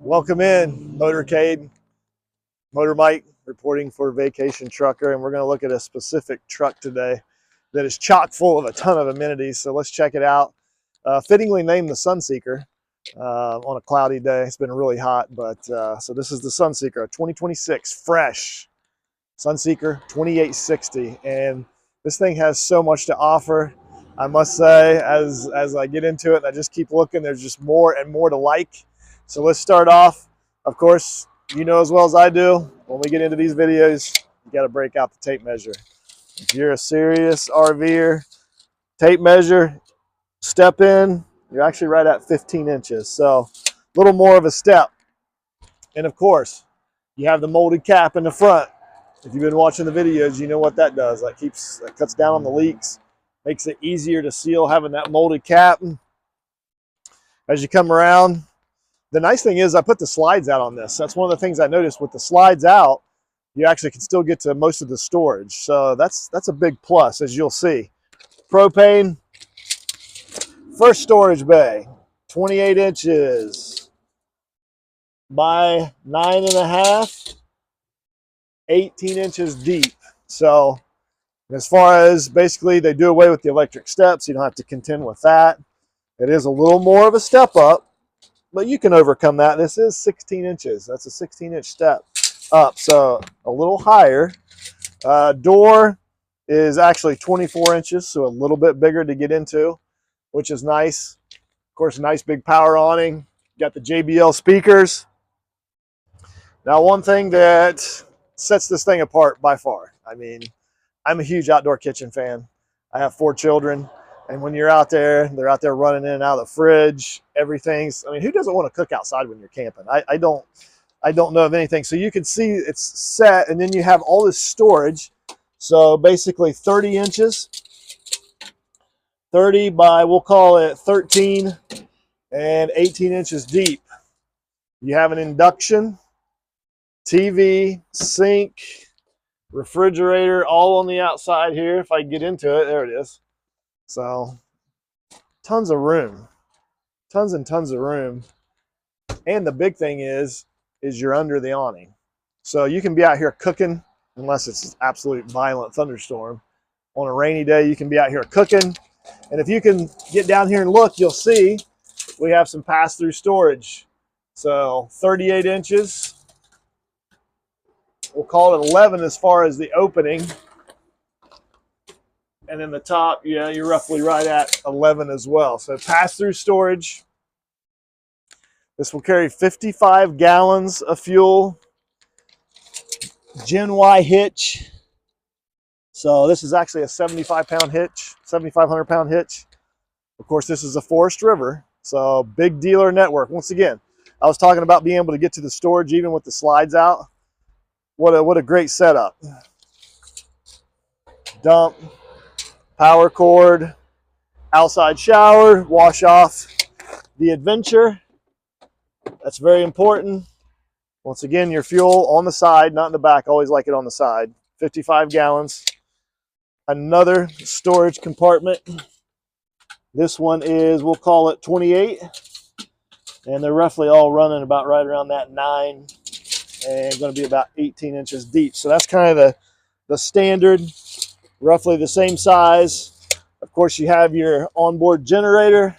Welcome in, Motorcade. Motor Mike reporting for Vacation Trucker, and we're going to look at a specific truck today that is chock full of a ton of amenities. So let's check it out. Fittingly named the Sunseeker on a cloudy day. It's been really hot, but so this is the Sunseeker, a 2026 fresh Sunseeker 2860, and this thing has so much to offer. I must say, as I get into it and I just keep looking, there's just more and more to like. So let's start off. Of course, you know as well as I do, when we get into these videos, you got to break out the tape measure. If you're a serious RVer, tape measure, step in, you're actually right at 15 inches. So a little more of a step. And of course, you have the molded cap in the front. If you've been watching the videos, you know what that does. That cuts down on the leaks, makes it easier to seal having that molded cap. As you come around, the nice thing is I put the slides out on this. That's one of the things I noticed with the slides out, you actually can still get to most of the storage. So that's a big plus, as you'll see. Propane, first storage bay, 28 inches by 9.5, 18 inches deep. So as far as basically they do away with the electric steps, you don't have to contend with that. It is a little more of a step up, but you can overcome that. This is 16 inches. That's a 16-inch step up, so a little higher. Door is actually 24 inches, so a little bit bigger to get into, which is nice. Of course, a nice big power awning. Got the JBL speakers. Now, one thing that sets this thing apart by far, I mean, I'm a huge outdoor kitchen fan. I have 4 children. And when you're out there, they're out there running in and out of the fridge. Everything's, I mean, who doesn't want to cook outside when you're camping? I don't know of anything. So you can see it's set, and then you have all this storage. So basically 30 inches, 30 by, we'll call it 13, and 18 inches deep. You have an induction, TV, sink, refrigerator, all on the outside here. If I get into it, there it is. So tons of room, tons and tons of room. And the big thing is you're under the awning. So you can be out here cooking, unless it's an absolute violent thunderstorm. On a rainy day, you can be out here cooking. And if you can get down here and look, you'll see we have some pass-through storage. So 38 inches. We'll call it 11 as far as the opening. And then the top, yeah, you're roughly right at 11 as well. So pass-through storage. This will carry 55 gallons of fuel. Gen Y hitch. So this is actually a 75-pound hitch, 7,500-pound hitch. Of course, this is a Forest River, so big dealer network. Once again, I was talking about being able to get to the storage even with the slides out. What a great setup. Dump. Power cord, outside shower, wash off the Adventure. That's very important. Once again, your fuel on the side, not in the back. Always like it on the side. 55 gallons. Another storage compartment. This one is, we'll call it 28. And they're roughly all running about right around that 9 and going to be about 18 inches deep. So that's kind of the standard. Roughly the same size. Of course, you have your onboard generator.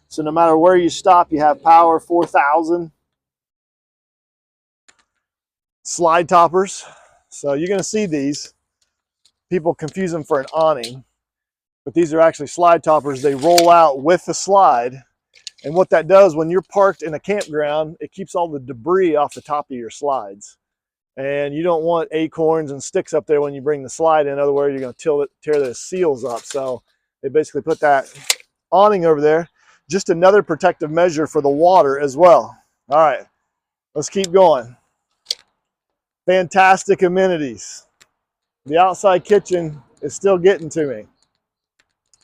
So no matter where you stop, you have power 4,000. Slide toppers. So you're going to see these. People confuse them for an awning. But these are actually slide toppers. They roll out with the slide. And what that does, when you're parked in a campground, it keeps all the debris off the top of your slides. And you don't want acorns and sticks up there when you bring the slide in. Otherwise, you're going to tear the seals up. So they basically put that awning over there. Just another protective measure for the water as well. All right, let's keep going. Fantastic amenities. The outside kitchen is still getting to me.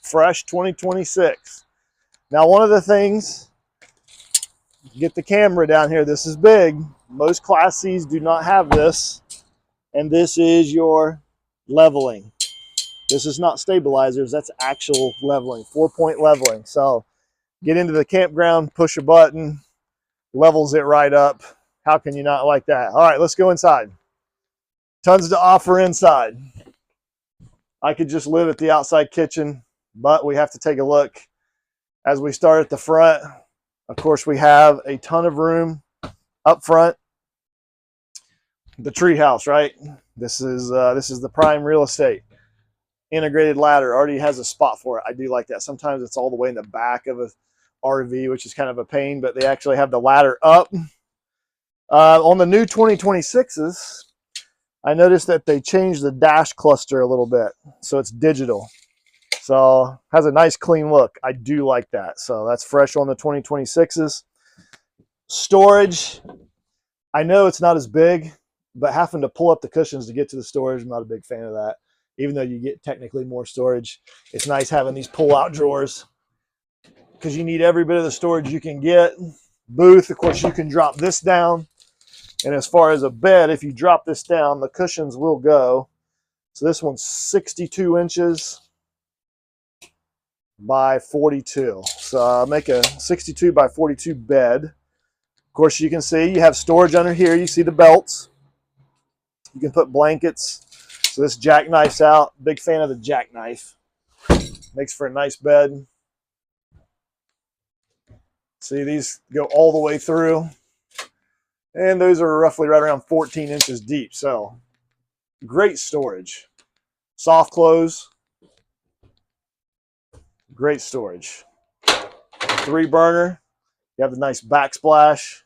Fresh 2026. Now, one of the things, get the camera down here. This is big. Most Class C's do not have this, and this is your leveling. This is not stabilizers, that's actual leveling, 4-point leveling. So get into the campground, push a button, levels it right up. How can you not like that? All right, let's go inside. Tons to offer inside. I could just live at the outside kitchen, but we have to take a look as we start at the front. Of course, we have a ton of room up front. The tree house, right? This is the prime real estate. Integrated ladder already has a spot for it. I do like that. Sometimes it's all the way in the back of a RV, which is kind of a pain, but they actually have the ladder up. On the new 2026s, I noticed that they changed the dash cluster a little bit, so it's digital. So has a nice clean look. I do like that. So that's fresh on the 2026s. Storage, I know it's not as big, but having to pull up the cushions to get to the storage, I'm not a big fan of that. Even though you get technically more storage, it's nice having these pull-out drawers because you need every bit of the storage you can get. Booth, of course, you can drop this down. And as far as a bed, if you drop this down, the cushions will go. So this one's 62 inches by 42. So I'll make a 62 by 42 bed. Of course, you can see you have storage under here. You see the belts. You can put blankets. So this jackknife's out. Big fan of the jackknife. Makes for a nice bed. See, these go all the way through. And those are roughly right around 14 inches deep. So great storage. Soft close. Great storage. 3 burner. You have the nice backsplash.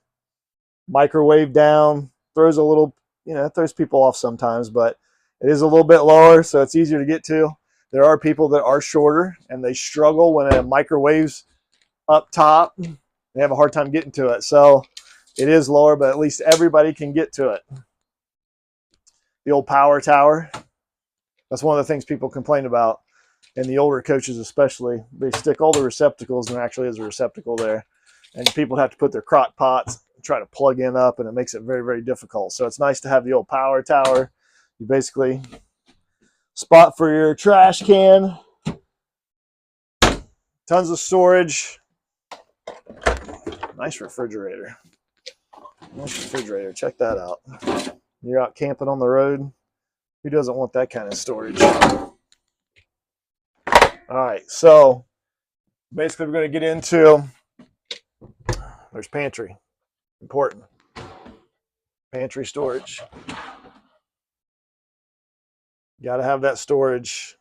Microwave down. Throws a little, it throws people off sometimes, but it is a little bit lower, so it's easier to get to. There are people that are shorter, and they struggle when a microwave's up top. They have a hard time getting to it. So it is lower, but at least everybody can get to it. The old power tower. That's one of the things people complain about. And the older coaches especially, they stick all the receptacles, and there actually is a receptacle there. And people have to put their crock pots and try to plug in up, and it makes it very, very difficult. So it's nice to have the old power tower. You basically spot for your trash can. Tons of storage. Nice refrigerator. Nice refrigerator. Check that out. You're out camping on the road. Who doesn't want that kind of storage? All right, so basically we're going to get into, there's pantry. Important. Pantry storage. Got to have that storage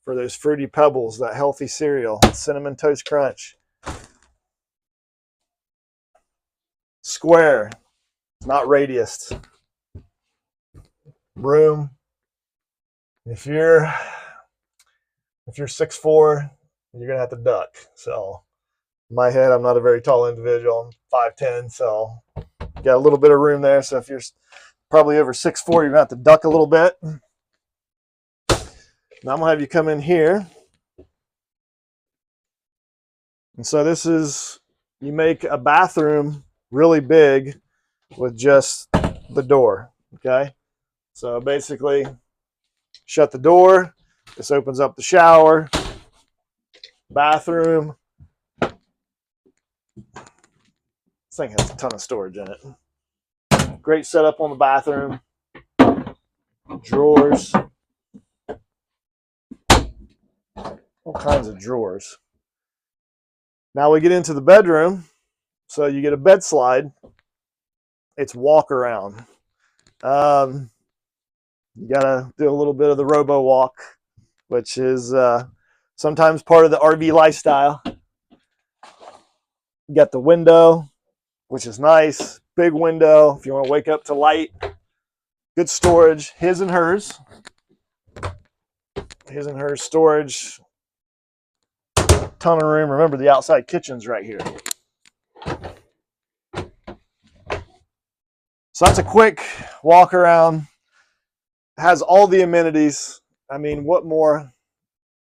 for those Fruity Pebbles, that healthy cereal, Cinnamon Toast Crunch. Square, not radius. Room. If you're 6'4", you're gonna have to duck. So in my head, I'm not a very tall individual. I'm 5'10", so got a little bit of room there. So if you're probably over 6'4", you're gonna have to duck a little bit. Now I'm gonna have you come in here. And so this is, you make a bathroom really big with just the door, okay? So basically, shut the door. This opens up the shower, bathroom. This thing has a ton of storage in it. Great setup on the bathroom. Drawers. All kinds of drawers. Now we get into the bedroom. So you get a bed slide. It's walk around. You gotta do a little bit of the robo walk, which is sometimes part of the RV lifestyle. You got the window, which is nice. Big window if you want to wake up to light. Good storage. His and hers. His and hers storage. Ton of room. Remember, the outside kitchen's right here. So that's a quick walk around. Has all the amenities. I mean, what more?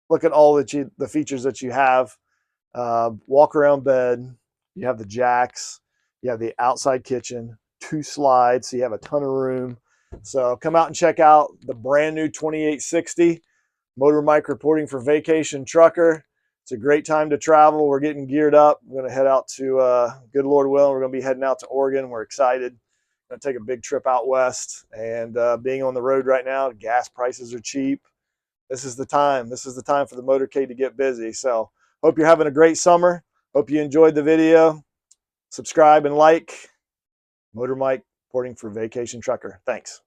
Look at all the features that you have. Walk around bed. You have the jacks. You have the outside kitchen. 2 slides, so you have a ton of room. So come out and check out the brand new 2860 Motor Mike reporting for Vacation Trucker. It's a great time to travel. We're getting geared up. We're going to head out to, good Lord willing, we're going to be heading out to Oregon. We're excited. Going to take a big trip out west. And being on the road right now, gas prices are cheap. This is the time. This is the time for the motorcade to get busy. So hope you're having a great summer. Hope you enjoyed the video. Subscribe and like. Motor Mike, reporting for Vacation Trucker. Thanks.